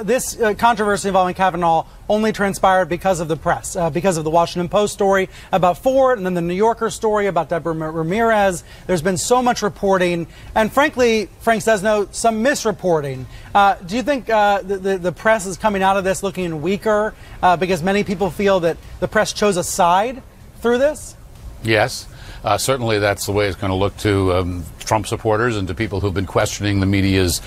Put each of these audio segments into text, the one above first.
This controversy involving Kavanaugh only transpired because of the press, because of the Washington Post story about Ford and then the New Yorker story about Deborah Ramirez. There's been so much reporting and, frankly, Frank Sesno, some misreporting. Do you think the press is coming out of this looking weaker because many people feel that the press chose a side through this? Yes. Certainly that's the way it's going to look to Trump supporters and to people who've been questioning the media's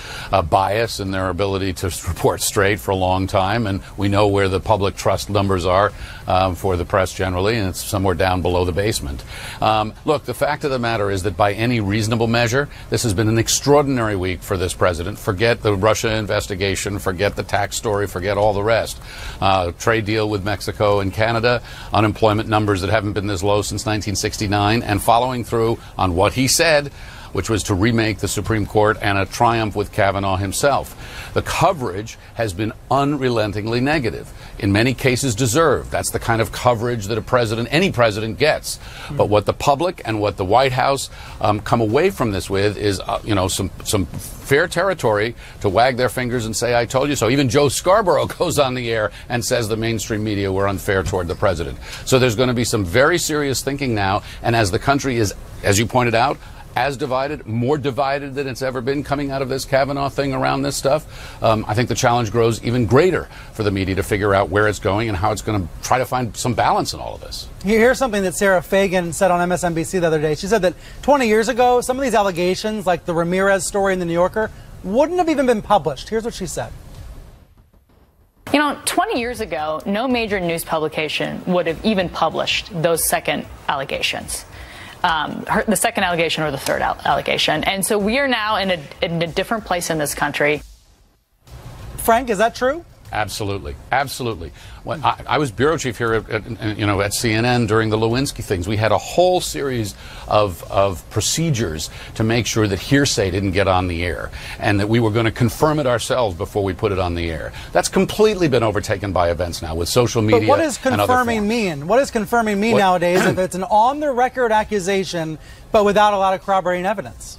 bias and their ability to report straight for a long time. And we know where the public trust numbers are for the press generally, and it's somewhere down below the basement. Look, the fact of the matter is that by any reasonable measure, this has been an extraordinary week for this president. Forget the Russia investigation, forget the tax story, forget all the rest. Trade deal with Mexico and Canada, unemployment numbers that haven't been this low since 1969, and following through on what he said, which was to remake the Supreme Court, and a triumph with Kavanaugh himself. The coverage has been unrelentingly negative, in many cases deserved. That's the kind of coverage that a president, any president, gets. But what the public and what the White House come away from this with is, some fair territory to wag their fingers and say, I told you so. Even Joe Scarborough goes on the air and says the mainstream media were unfair toward the president. So there's going to be some very serious thinking now. And as the country is, as you pointed out, as divided, more divided than it's ever been coming out of this Kavanaugh thing around this stuff, I think the challenge grows even greater for the media to figure out where it's going and how it's going to try to find some balance in all of this. Here's something that Sarah Fagan said on MSNBC the other day. She said that 20 years ago, some of these allegations, like the Ramirez story in the New Yorker, wouldn't have even been published. Here's what she said. 20 years ago, no major news publication would have even published those second allegations. The second allegation or the third allegation. And so we are now in a different place in this country. Frank, is that true? Absolutely. Absolutely. When I was bureau chief here at CNN during the Lewinsky things. We had a whole series of procedures to make sure that hearsay didn't get on the air and that we were going to confirm it ourselves before we put it on the air. That's completely been overtaken by events now with social media. But what does confirming mean? What does confirming mean nowadays if it's an on-the-record accusation but without a lot of corroborating evidence?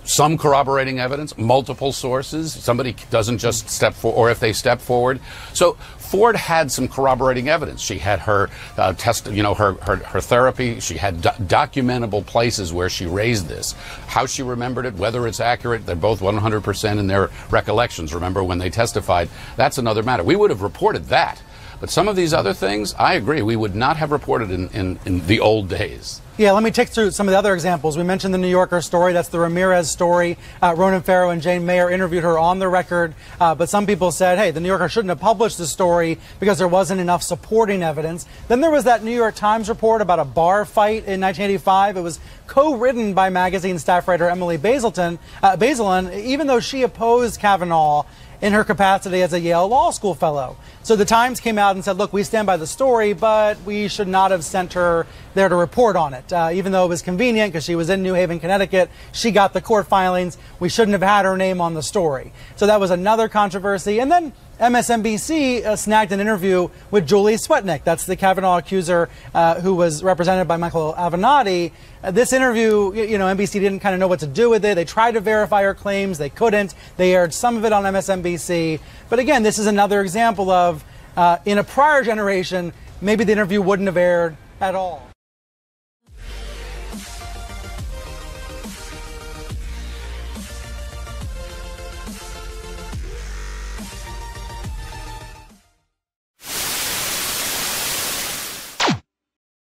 Some corroborating evidence, multiple sources. Somebody doesn't just step forward, or if they step forward. So Ford had some corroborating evidence. She had her her therapy. She had documentable places where she raised this. How she remembered it, whether it's accurate, they're both 100% in their recollections. Remember when they testified? That's another matter. We would have reported that. But some of these other things, I agree, we would not have reported in the old days. Yeah, let me take through some of the other examples. We mentioned the New Yorker story. That's the Ramirez story. Ronan Farrow and Jane Mayer interviewed her on the record. But some people said, hey, the New Yorker shouldn't have published the story because there wasn't enough supporting evidence. Then there was that New York Times report about a bar fight in 1985. It was co-written by magazine staff writer Emily Bazelon, even though she opposed Kavanaugh in her capacity as a Yale Law School fellow. So the Times came out and said, look, we stand by the story, but we should not have sent her there to report on it. Even though it was convenient because she was in New Haven, Connecticut, she got the court filings. We shouldn't have had her name on the story. So that was another controversy. And then MSNBC snagged an interview with Julie Swetnick. That's the Kavanaugh accuser who was represented by Michael Avenatti. This interview, NBC didn't kind of know what to do with it. They tried to verify her claims. They couldn't. They aired some of it on MSNBC. But again, this is another example of, in a prior generation, maybe the interview wouldn't have aired at all.